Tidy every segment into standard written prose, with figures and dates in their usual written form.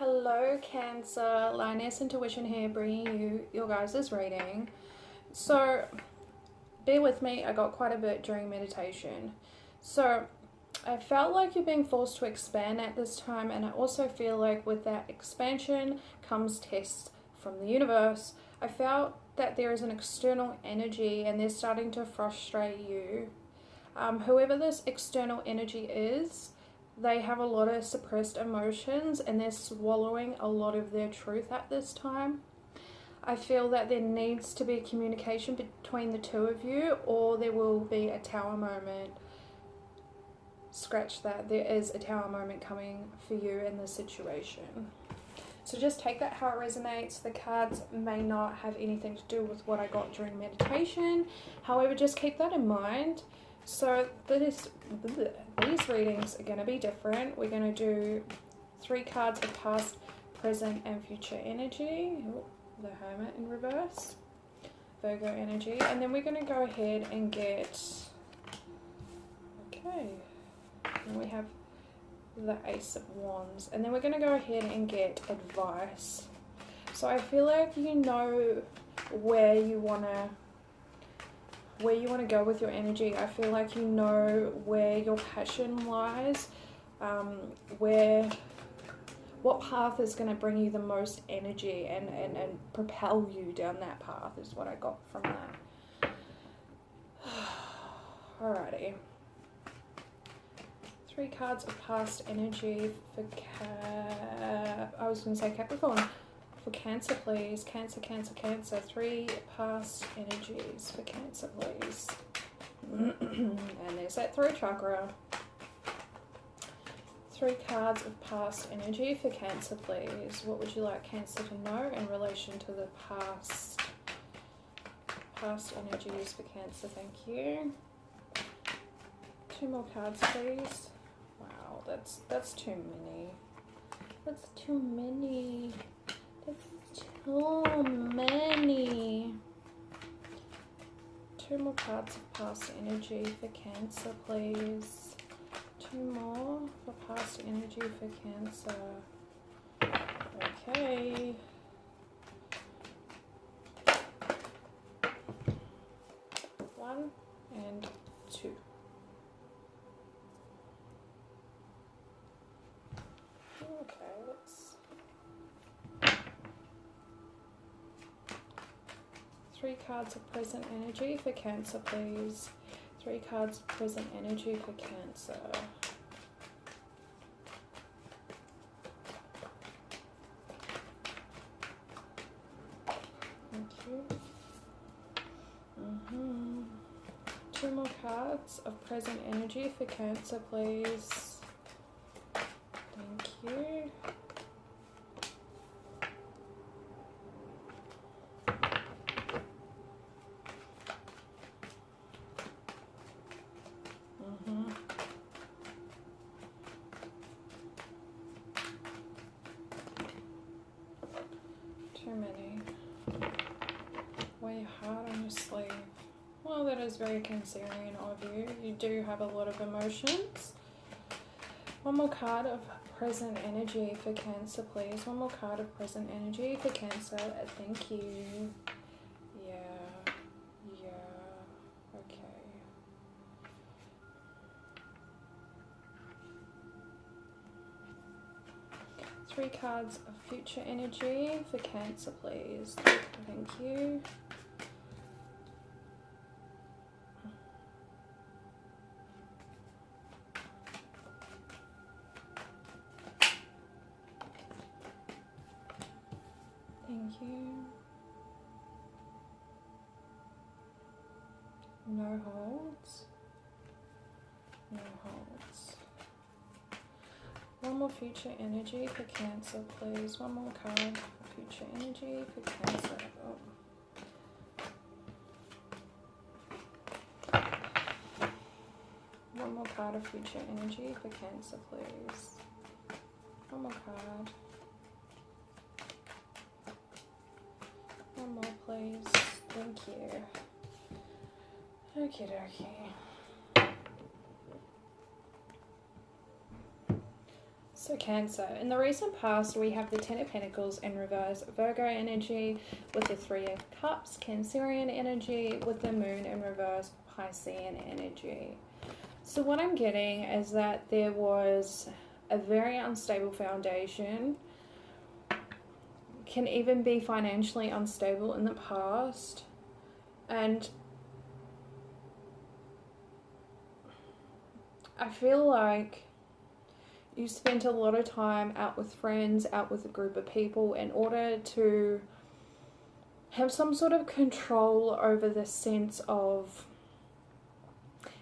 Hello Cancer, Lioness Intuition here, bringing you your guys' reading. So bear with me, I got quite a bit during meditation. So I felt like you're being forced to expand at this time, and I also feel like with that expansion comes tests from the universe. I felt that there is an external energy and they're starting to frustrate you. Whoever this external energy is, they have a lot of suppressed emotions and they're swallowing a lot of their truth at this time. I feel that there needs to be communication between the two of you, or there will be a tower moment. Scratch that, there is a tower moment coming for you in this situation. So just take that how it resonates. The cards may not have anything to do with what I got during meditation. However, just keep that in mind. So these readings are going to be different. We're going to do 3 cards of past, present, and future energy. Ooh, the Hermit in reverse. Virgo energy. And then we're going to go ahead and get... Okay. And we have the Ace of Wands. And then we're going to go ahead and get advice. So I feel like you know where you want to go with your energy. I feel like you know where your passion lies, what path is going to bring you the most energy and propel you down that path is what I got from that. Alrighty. 3 cards of past energy for Capricorn. For Cancer, please. Cancer, Cancer, Cancer. 3 past energies for Cancer, please. And there's that throat chakra. 3 cards of past energy for Cancer, please. What would you like Cancer to know in relation to the past energies for Cancer? Thank you. 2 more cards, please. Wow, that's too many. That's too many. That's too many. 2 more cards of past energy for Cancer, please. 2 more for past energy for Cancer. Okay. One and 2. Okay, let's... 3 cards of present energy for Cancer, please. 3 cards of present energy for Cancer. Thank you. 2 more cards of present energy for Cancer, please. Thank you. Too many. Wear your heart on your sleeve. Well, that is very Cancerian of you. You do have a lot of emotions. 1 more card of present energy for Cancer, please. 1 more card of present energy for Cancer. Thank you. Yeah. Okay. 3 cards of future energy for Cancer, please. Thank you. Thank you. No holds. No holds. 1 more future energy for Cancer, please. 1 more card for future energy for Cancer. Oh. 1 more card of future energy for Cancer, please. 1 more card. 1 more, please. Thank you. Okie dokie. So Cancer. In the recent past, we have the Ten of Pentacles in reverse, Virgo energy with the Three of Cups, Cancerian energy with the Moon in reverse, Piscean energy. So what I'm getting is that there was a very unstable foundation, can even be financially unstable in the past, and I feel like you spent a lot of time out with friends, out with a group of people in order to have some sort of control over the sense of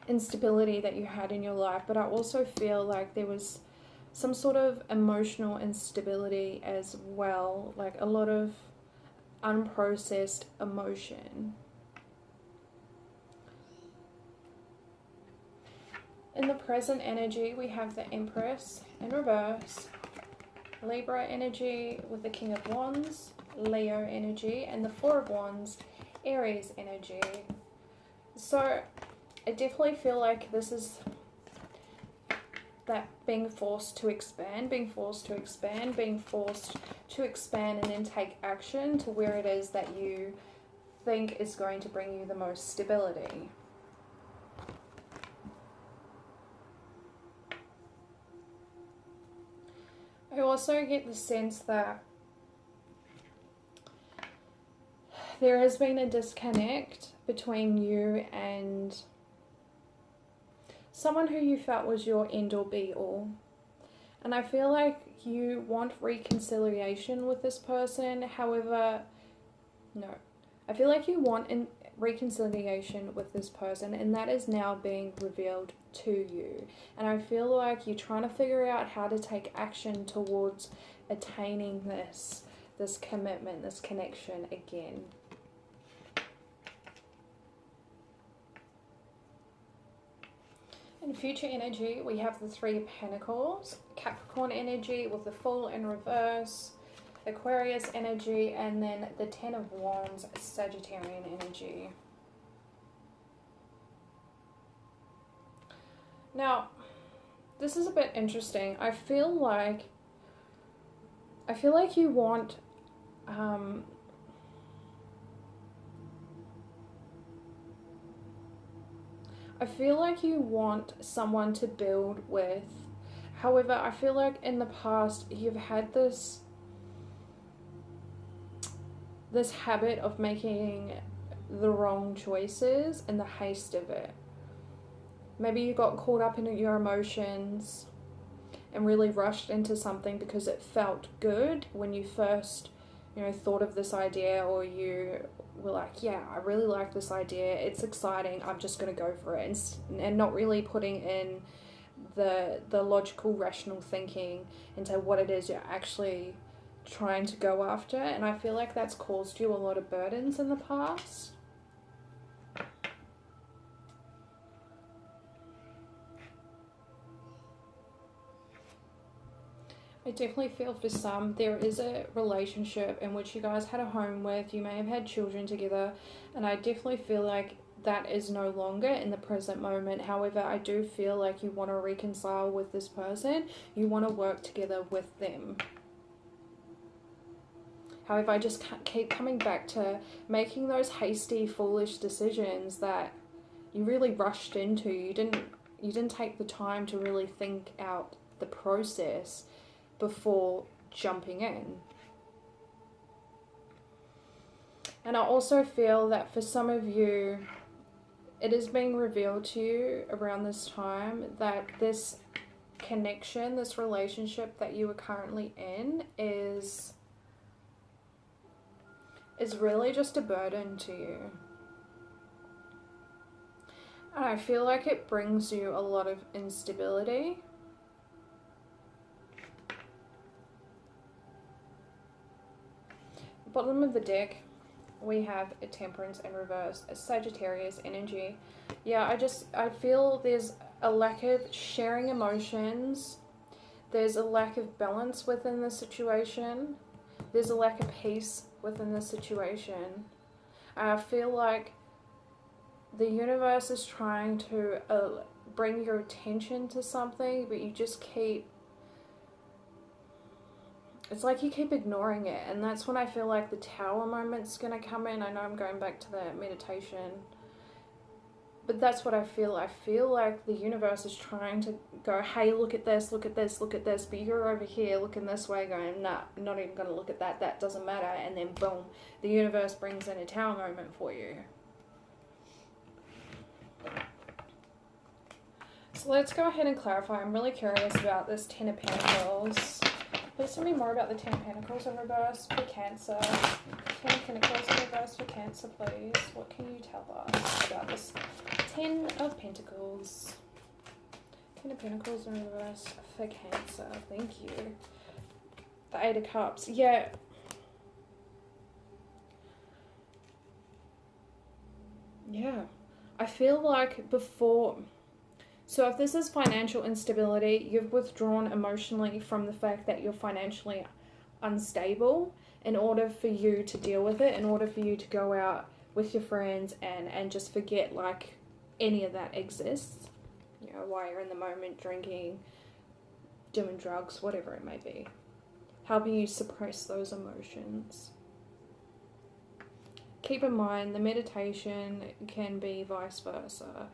instability that you had in your life. But I also feel like there was some sort of emotional instability as well, like a lot of unprocessed emotion. In the present energy, we have the Empress in reverse, Libra energy with the King of Wands, Leo energy, and the Four of Wands, Aries energy. So I definitely feel like this is that being forced to expand, being forced to expand, being forced to expand and then take action to where it is that you think is going to bring you the most stability. I also get the sense that there has been a disconnect between you and someone who you felt was your end or be all. And I feel like you want reconciliation with this person. However, no. I feel like you want reconciliation with this person, and that is now being revealed to you. And I feel like you're trying to figure out how to take action towards attaining this commitment, this connection again. In future energy, we have the Three of Pentacles, Capricorn energy with the Fool in reverse, Aquarius energy, and then the Ten of Wands, Sagittarian energy. Now, this is a bit interesting. I feel like you want I feel like you want someone to build with. However, I feel like in the past you've had this habit of making the wrong choices in the haste of it. Maybe you got caught up in your emotions and really rushed into something because it felt good when you first, thought of this idea, or you were like, yeah, I really like this idea, it's exciting, I'm just going to go for it, and not really putting in the logical, rational thinking into what it is you're actually trying to go after. And I feel like that's caused you a lot of burdens in the past. I definitely feel for some there is a relationship in which you guys had a home with, you may have had children together, and I definitely feel like that is no longer in the present moment. However, I do feel like you want to reconcile with this person, you want to work together with them. However, I just keep coming back to making those hasty, foolish decisions that you really rushed into. You didn't take the time to really think out the process before jumping in. And I also feel that for some of you, it is being revealed to you around this time that this connection, this relationship that you are currently in is really just a burden to you. And I feel like it brings you a lot of instability. Bottom of the deck, we have a Temperance in reverse, a Sagittarius energy. Yeah, I feel there's a lack of sharing emotions. There's a lack of balance within the situation. There's a lack of peace within the situation. I feel like the universe is trying to bring your attention to something, but you just keep it's like you keep ignoring it, and that's when I feel like the Tower moment's going to come in. I know I'm going back to the meditation, but that's what I feel. I feel like the universe is trying to go, hey, look at this, look at this, look at this, but you're over here looking this way going, nah, I'm not even going to look at that, that doesn't matter, and then boom, the universe brings in a Tower moment for you. So let's go ahead and clarify. I'm really curious about this Ten of Pentacles. Please tell me more about the Ten of Pentacles in reverse for Cancer. Ten of Pentacles in reverse for Cancer, please. What can you tell us about this Ten of Pentacles? Ten of Pentacles in reverse for Cancer. Thank you. The Eight of Cups. Yeah. Yeah. I feel like before... So if this is financial instability, you've withdrawn emotionally from the fact that you're financially unstable in order for you to deal with it, in order for you to go out with your friends and just forget like any of that exists. You know, while you're in the moment, drinking, doing drugs, whatever it may be. Helping you suppress those emotions. Keep in mind, the meditation can be vice versa.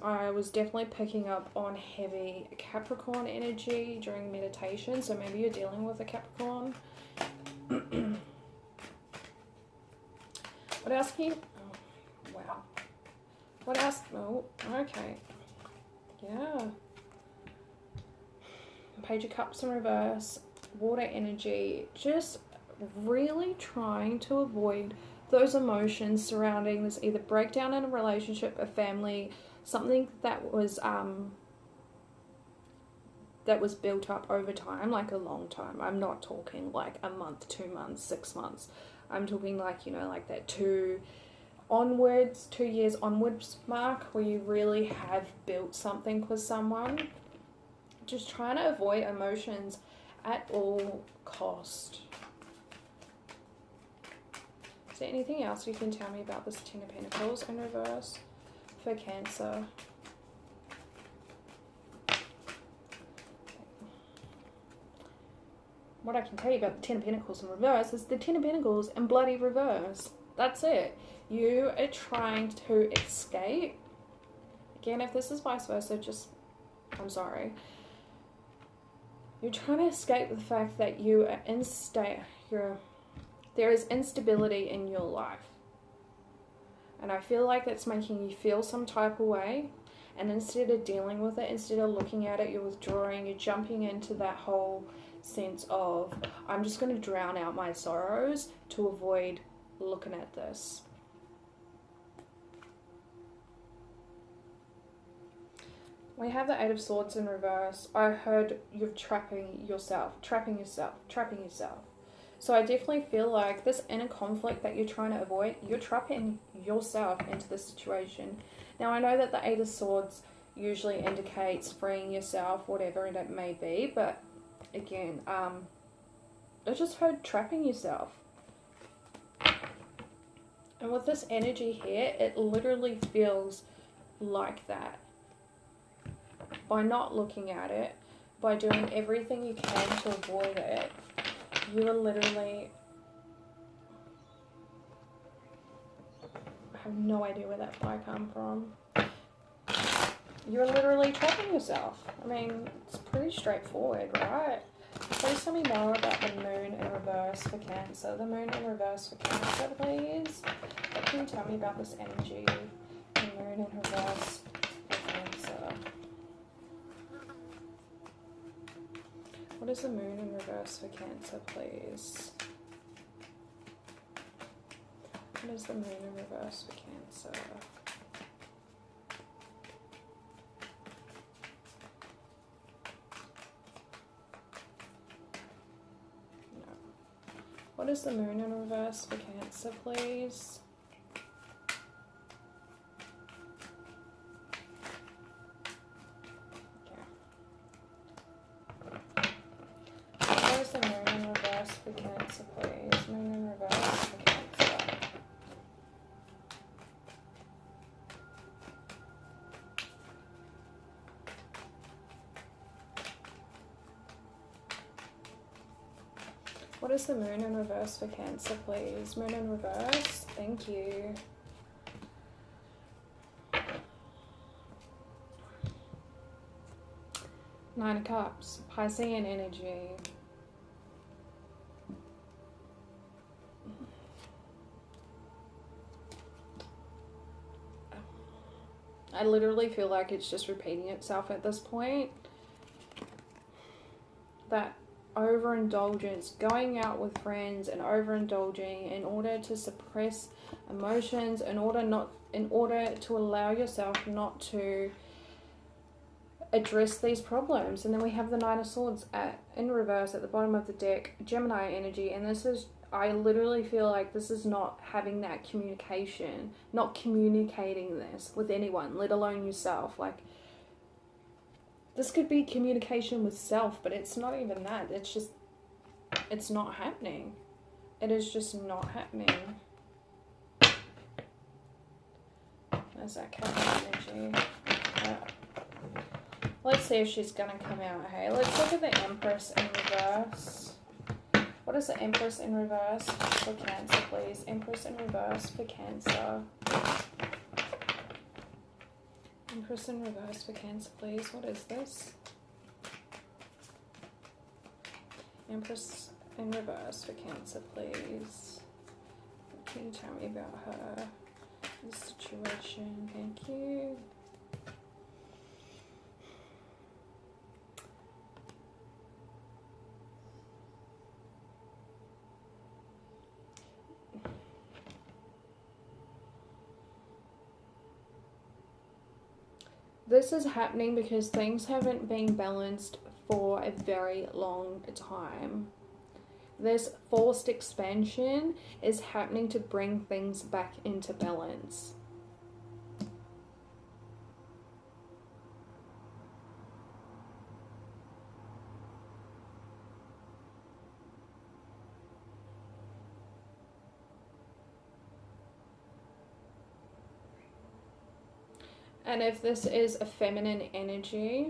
I was definitely picking up on heavy Capricorn energy during meditation, so maybe you're dealing with a Capricorn. What else can you... Oh, wow. What else? Oh, okay. Yeah. Page of Cups in reverse. Water energy. Just really trying to avoid those emotions surrounding this either breakdown in a relationship, a family, something that was built up over time, like a long time. I'm not talking like a month, 2 months, 6 months. I'm talking like, you know, like that 2 years onwards mark where you really have built something with someone. Just trying to avoid emotions at all cost. Is there anything else you can tell me about this Ten of Pentacles in reverse for Cancer? What I can tell you about the Ten of Pentacles in reverse is the Ten of Pentacles in bloody reverse. That's it. You are trying to escape. Again, if this is vice versa, just, I'm sorry. You're trying to escape the fact that you are there is instability in your life. And I feel like that's making you feel some type of way. And instead of dealing with it, instead of looking at it, you're withdrawing, you're jumping into that whole sense of, I'm just going to drown out my sorrows to avoid looking at this. We have the Eight of Swords in reverse. I heard you're trapping yourself. So I definitely feel like this inner conflict that you're trying to avoid, you're trapping yourself into the situation. Now I know that the Eight of Swords usually indicates freeing yourself, whatever it may be, but again, I just heard trapping yourself. And with this energy here, it literally feels like that. By not looking at it, by doing everything you can to avoid it, you are literally... I have no idea where that fly come from. You're literally trapping yourself. I mean, it's pretty straightforward, right? Please tell me more about the Moon in reverse for Cancer. The Moon in reverse for Cancer, please. What can you tell me about this energy? The Moon in reverse for Cancer. What is the Moon in reverse for Cancer, please? What is the Moon in reverse for Cancer? No. What is the Moon in reverse for Cancer, please? The Moon in reverse for Cancer, please. Moon in reverse for Cancer. What is the moon in reverse for Cancer, please? Moon in reverse. Thank you. Nine of Cups. Piscean energy. I literally feel like it's just repeating itself at this point. That overindulgence, going out with friends and overindulging in order to suppress emotions, in order to allow yourself not to address these problems. And then we have the Nine of Swords in reverse at the bottom of the deck, Gemini energy, and this is, I literally feel like this is not having that communication, not communicating this with anyone, let alone yourself. Like, this could be communication with self, but it's not even that. It's just, it's not happening. It is just not happening. There's that cat energy. Let's see if she's going to come out. Hey, let's look at the Empress in reverse. What is the Empress in reverse for Cancer, please? Empress in reverse for Cancer. Empress in reverse for Cancer, please. What is this? Empress in reverse for Cancer, please. What can you tell me about her? This situation. Thank you. This is happening because things haven't been balanced for a very long time. This forced expansion is happening to bring things back into balance. And if this is a feminine energy,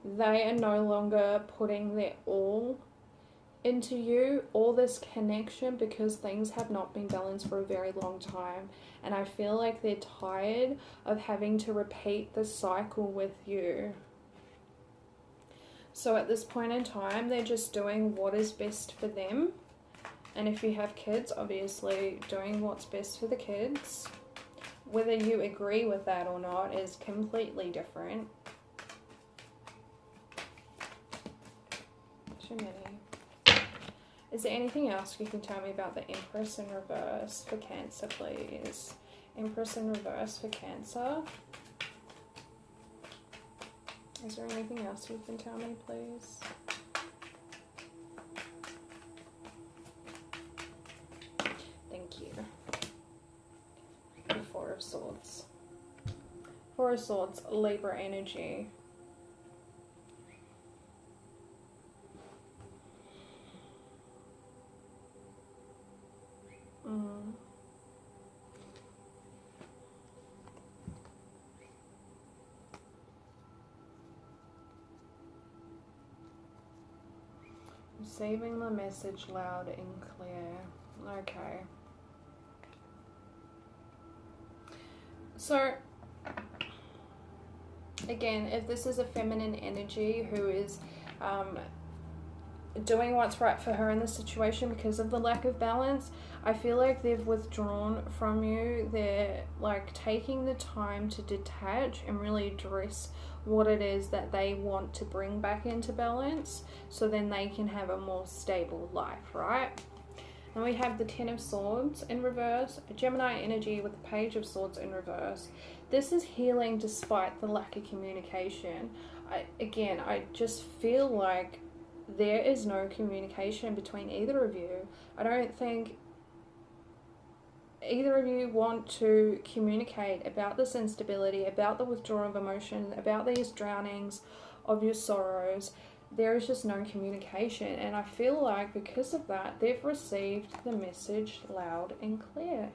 they are no longer putting their all into you, all this connection, because things have not been balanced for a very long time. And I feel like they're tired of having to repeat the cycle with you. So at this point in time, they're just doing what is best for them. And if you have kids, obviously doing what's best for the kids. Whether you agree with that or not is completely different. Too many. Is there anything else you can tell me about the Empress in reverse for Cancer, please? Empress in reverse for Cancer. Is there anything else you can tell me, please? Thank you. The Four of Swords. Four of Swords, Libra energy. Receiving the message loud and clear. Okay. So, again, if this is a feminine energy who is doing what's right for her in the situation because of the lack of balance, I feel like they've withdrawn from you. They're like taking the time to detach and really address what it is that they want to bring back into balance, so then they can have a more stable life, right? And we have the Ten of Swords in reverse, Gemini energy with the Page of Swords in reverse. This is healing despite the lack of communication. I just feel like there is no communication between either of you. I don't think either of you want to communicate about this instability, about the withdrawal of emotion, about these drownings of your sorrows. There is just no communication, and I feel like because of that, they've received the message loud and clear.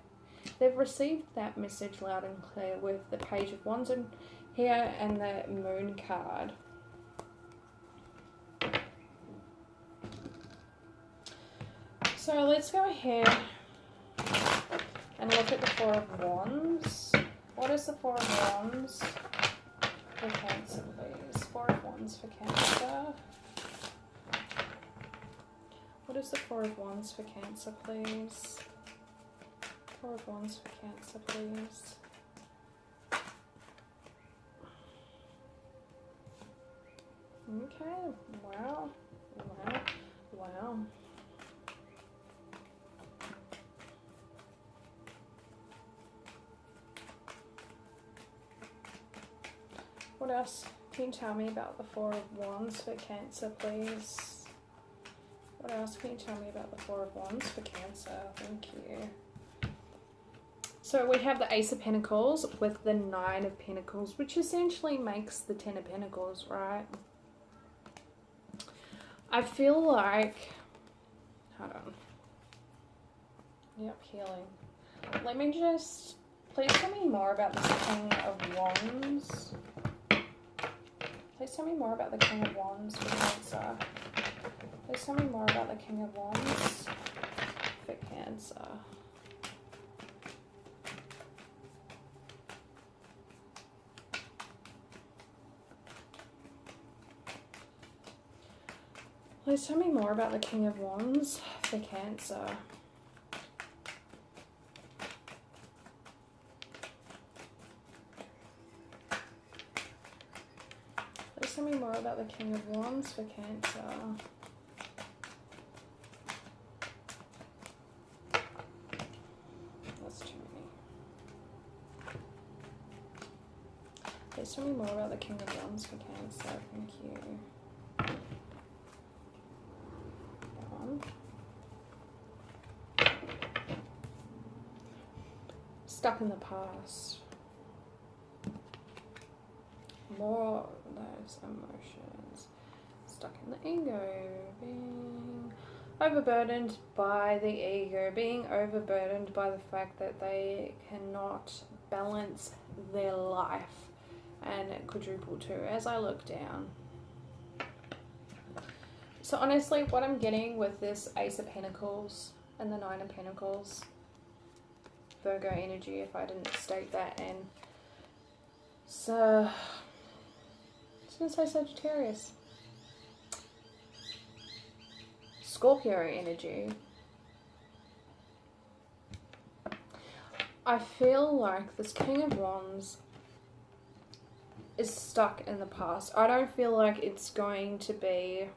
They've received that message loud and clear with the Page of Wands in here and the Moon card. So let's go ahead and look at the Four of Wands. What is the Four of Wands for Cancer, please? Four of Wands for Cancer. What is the Four of Wands for Cancer, please? Four of Wands for Cancer, please. Okay, wow, wow, wow. What else can you tell me about the Four of Wands for Cancer, please? What else can you tell me about the Four of Wands for Cancer? Thank you. So we have the Ace of Pentacles with the Nine of Pentacles, which essentially makes the Ten of Pentacles, right? I feel like, hold on. Yep, healing. Let me just, please tell me more about this King of Wands. Please tell me more about the King of Wands for Cancer. Please tell me more about the King of Wands for Cancer. Please tell me more about the King of Wands for Cancer. Please tell me more about the King of Wands for Cancer. That's too many. Please tell me more about the King of Wands for Cancer. Thank you. Stuck in the past. More of those emotions. Stuck in the ego. Being overburdened by the ego. Being overburdened by the fact that they cannot balance their life. And quadruple two as I look down. So honestly, what I'm getting with this Ace of Pentacles and the Nine of Pentacles, Virgo energy, if I didn't state that, and so I was going to say Sagittarius. Scorpio energy. I feel like this King of Wands is stuck in the past. I don't feel like it's going to be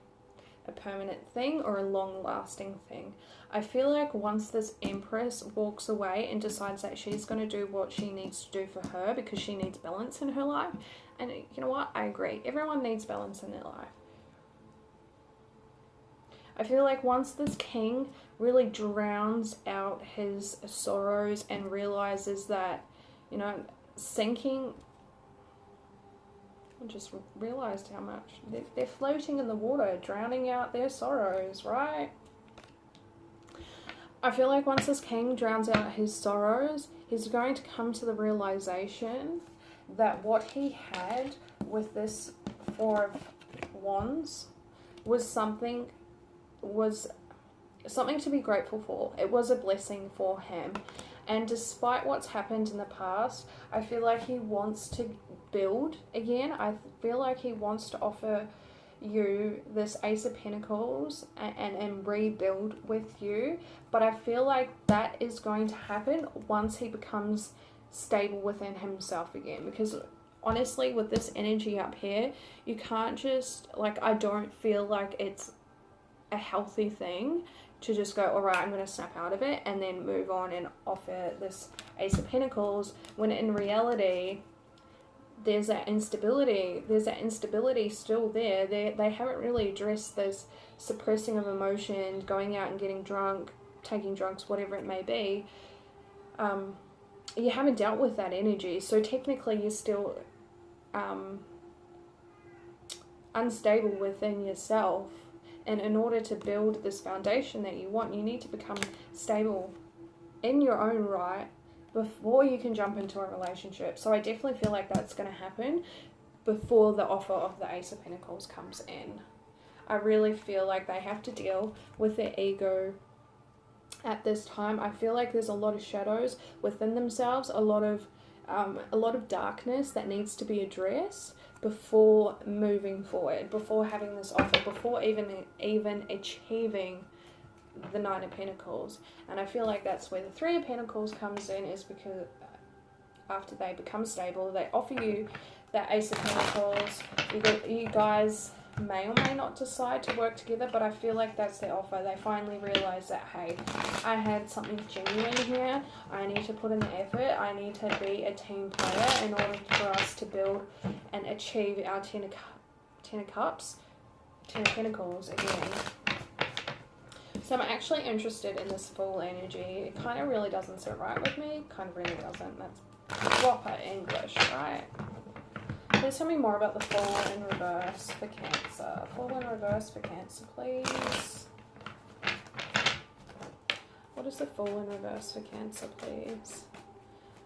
a permanent thing or a long-lasting thing. I feel like once this Empress walks away and decides that she's going to do what she needs to do for her because she needs balance in her life, and you know what, I agree, everyone needs balance in their life. I feel like once this King really drowns out his sorrows and realizes that, you know, sinking, I just realized how much they're floating in the water, drowning out their sorrows, right? I feel like once this King drowns out his sorrows, he's going to come to the realization that what he had with this Four of Wands was something to be grateful for. It was a blessing for him. And despite what's happened in the past, I feel like he wants to build again. I feel like he wants to offer you this Ace of Pentacles and rebuild with you. But I feel like that is going to happen once he becomes stable within himself again. Because honestly, with this energy up here, you can't just, like, I don't feel like it's a healthy thing to just go, all right, I'm going to snap out of it and then move on and offer this Ace of Pentacles, when in reality, there's that instability. There's that instability still there. They haven't really addressed this suppressing of emotion, going out and getting drunk, taking drugs, whatever it may be. You haven't dealt with that energy. So technically you're still unstable within yourself. And in order to build this foundation that you want, you need to become stable in your own right before you can jump into a relationship. So I definitely feel like that's going to happen before the offer of the Ace of Pentacles comes in. I really feel like they have to deal with their ego at this time. I feel like there's a lot of shadows within themselves, a lot of darkness that needs to be addressed before moving forward, before having this offer, before even achieving the Nine of Pentacles. And I feel like that's where the Three of Pentacles comes in, is because after they become stable, they offer you that Ace of Pentacles. You guys may or may not decide to work together, but I feel like that's their offer. They finally realize that, hey, I had something genuine here. I need to put in the effort. I need to be a team player in order for us to build and achieve our Ten of Pentacles again. So I'm actually interested in this Fool energy. It kind of really doesn't sit right with me. Kind of really doesn't. That's proper English, right? Please tell me more about the Fool in reverse for Cancer. Fool in reverse for Cancer, please. What is the Fool in reverse for Cancer, please?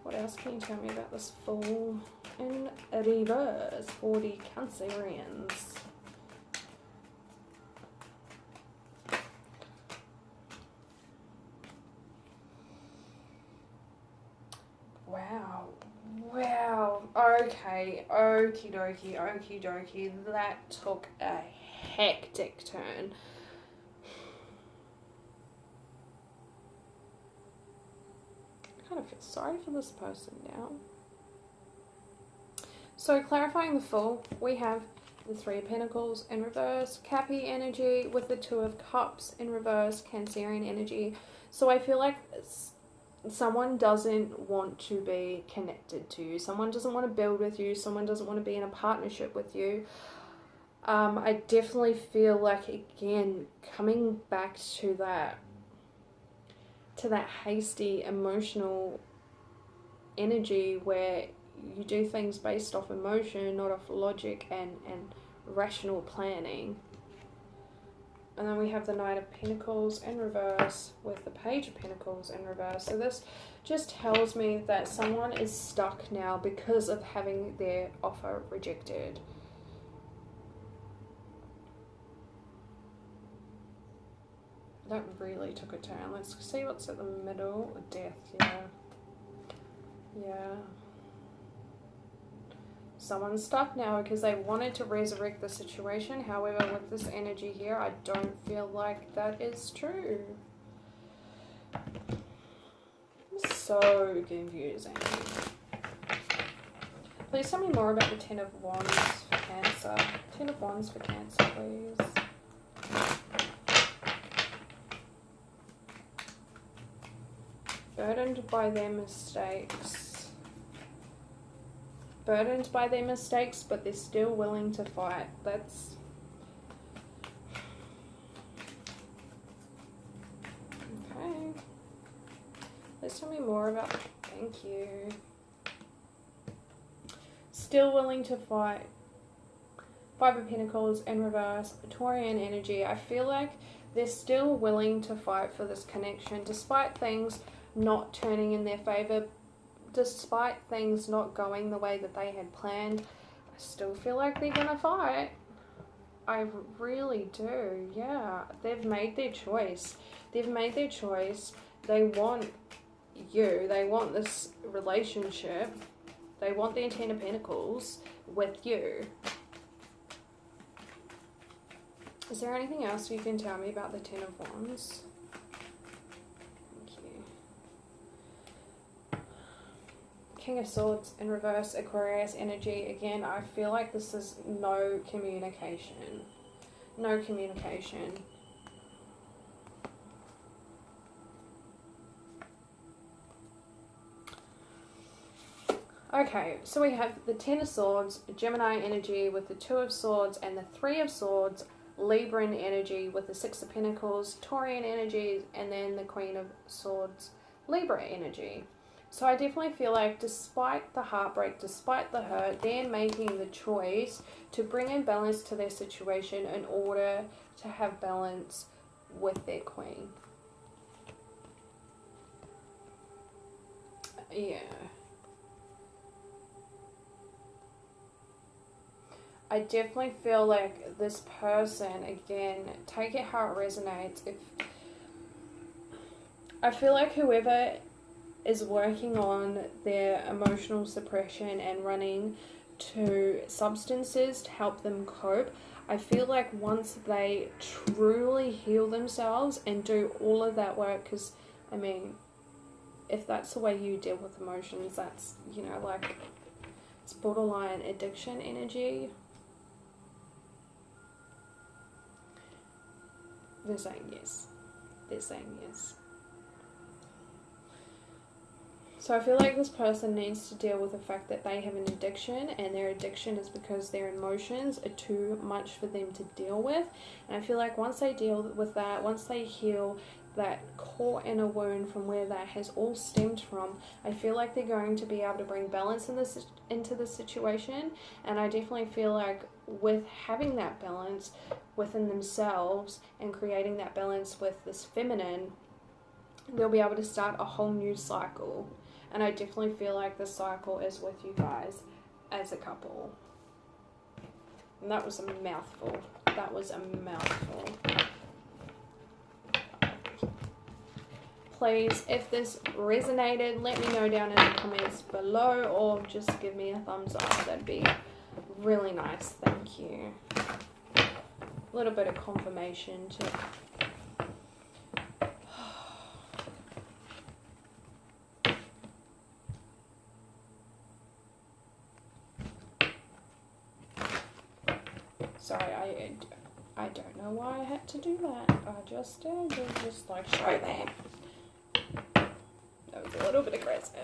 What else can you tell me about this Fool in reverse for the Cancerians? Wow. Okay. Okie dokie. That took a hectic turn. I kind of feel sorry for this person now. So clarifying the Fool, we have the Three of Pentacles in reverse, Cappy energy with the Two of Cups in reverse, Cancerian energy. So I feel like someone doesn't want to be connected to you. Someone doesn't want to build with you. Someone doesn't want to be in a partnership with you. I definitely feel like, again, coming back to that hasty, emotional energy where you do things based off emotion, not off logic and rational planning. And then we have the Knight of Pentacles in reverse with the Page of Pentacles in reverse. So this just tells me that someone is stuck now because of having their offer rejected. That really took a turn. Let's see what's at the middle. Death, yeah. Someone's stuck now because they wanted to resurrect the situation. However, with this energy here, I don't feel like that is true. So confusing. Please tell me more about the Ten of Wands for Cancer. Ten of Wands for Cancer, please. Burdened by their mistakes. Burdened by their mistakes, but they're still willing to fight. That's... okay. Please tell me more about... thank you. Still willing to fight. Five of Pentacles in reverse. Taurian energy. I feel like they're still willing to fight for this connection, despite things not turning in their favor. Despite things not going the way that they had planned, I still feel like they're gonna fight. I really do, yeah. They've made their choice. They've made their choice. They want you. They want this relationship. They want the Ten of Pentacles with you. Is there anything else you can tell me about the Ten of Wands? King of Swords in reverse, Aquarius energy. Again, I feel like this is no communication. No communication. Okay, so we have the Ten of Swords, Gemini energy with the Two of Swords, and the Three of Swords, Libran energy with the Six of Pentacles, Taurian energy, and then the Queen of Swords, Libra energy. So I definitely feel like despite the heartbreak, despite the hurt, they're making the choice to bring in balance to their situation in order to have balance with their queen. Yeah. I definitely feel like this person, again, take it how it resonates. If I feel like whoever is working on their emotional suppression and running to substances to help them cope, I feel like once they truly heal themselves and do all of that work, because I mean, if that's the way you deal with emotions, that's, you know, like, it's borderline addiction energy. They're saying yes. They're saying yes. So I feel like this person needs to deal with the fact that they have an addiction, and their addiction is because their emotions are too much for them to deal with. And I feel like once they deal with that, once they heal that core inner wound from where that has all stemmed from, I feel like they're going to be able to bring balance into the situation. And I definitely feel like with having that balance within themselves and creating that balance with this feminine, they'll be able to start a whole new cycle. And I definitely feel like the cycle is with you guys as a couple. And that was a mouthful. That was a mouthful. Please, if this resonated, let me know down in the comments below, or just give me a thumbs up. That'd be really nice. Thank you. A little bit of confirmation too. Sorry, I don't know why I had to do that. I just did. Just like show that. That was a little bit aggressive.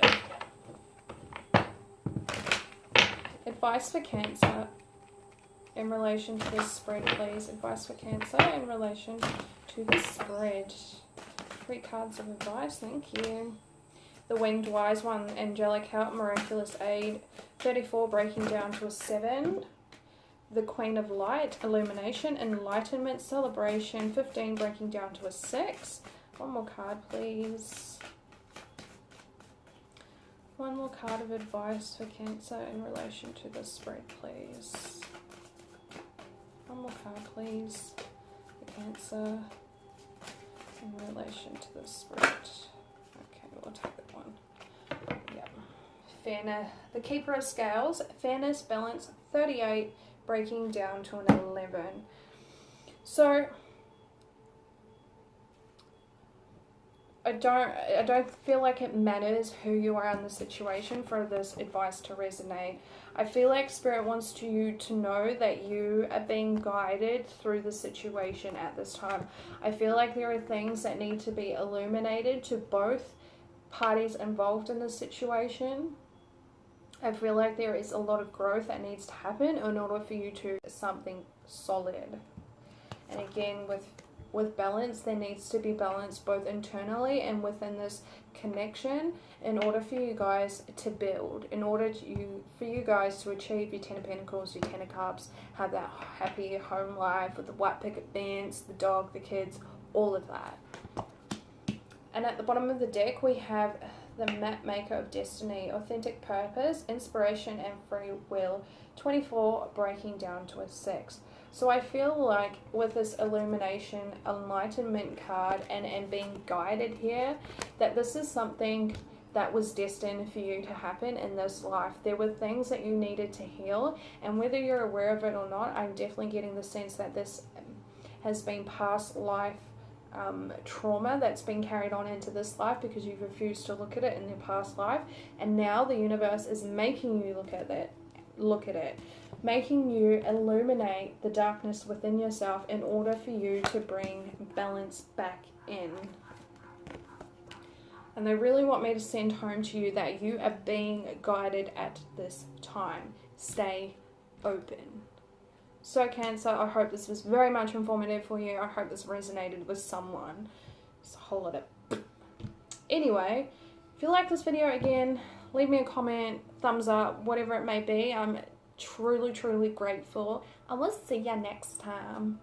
Advice for Cancer in relation to this spread, please. Advice for Cancer in relation to this spread. 3 cards of advice, thank you. The Winged Wise One, Angelic Help, Miraculous Aid. 34 breaking down to a 7. The Queen of Light, Illumination, Enlightenment, Celebration. 15 breaking down to a 6. One more card, please. One more card of advice for Cancer in relation to this spread, please. One more card, please, for Cancer in relation to this spread. Okay, we'll take that one. Yep. Fairness, the Keeper of Scales, Fairness, Balance, 38, breaking down to an 11. So I don't feel like it matters who you are in the situation for this advice to resonate. I feel like Spirit wants you to know that you are being guided through the situation at this time. I feel like there are things that need to be illuminated to both parties involved in this situation. I feel like there is a lot of growth that needs to happen in order for you to something solid. And again, with balance, there needs to be balance both internally and within this connection in order for you guys to build, in order for you guys to achieve your 10 of Pentacles, your 10 of Cups, have that happy home life with the white picket fence, the dog, the kids, all of that. And at the bottom of the deck, we have the Map Maker of Destiny, Authentic Purpose, Inspiration, and Free Will. 24 breaking down to a 6. So I feel like with this Illumination, Enlightenment card and being guided here, that this is something that was destined for you to happen in this life. There were things that you needed to heal, and whether you're aware of it or not, I'm definitely getting the sense that this has been past life trauma that's been carried on into this life because you've refused to look at it in your past life, and now the universe is making you look at it, making you illuminate the darkness within yourself in order for you to bring balance back in. And they really want me to send home to you that you are being guided at this time. Stay open. So Cancer, I hope this was very much informative for you. I hope this resonated with someone. Just a whole lot of... Anyway, if you like this video, again, leave me a comment, thumbs up, whatever it may be. I'm truly, truly grateful. I will see you next time.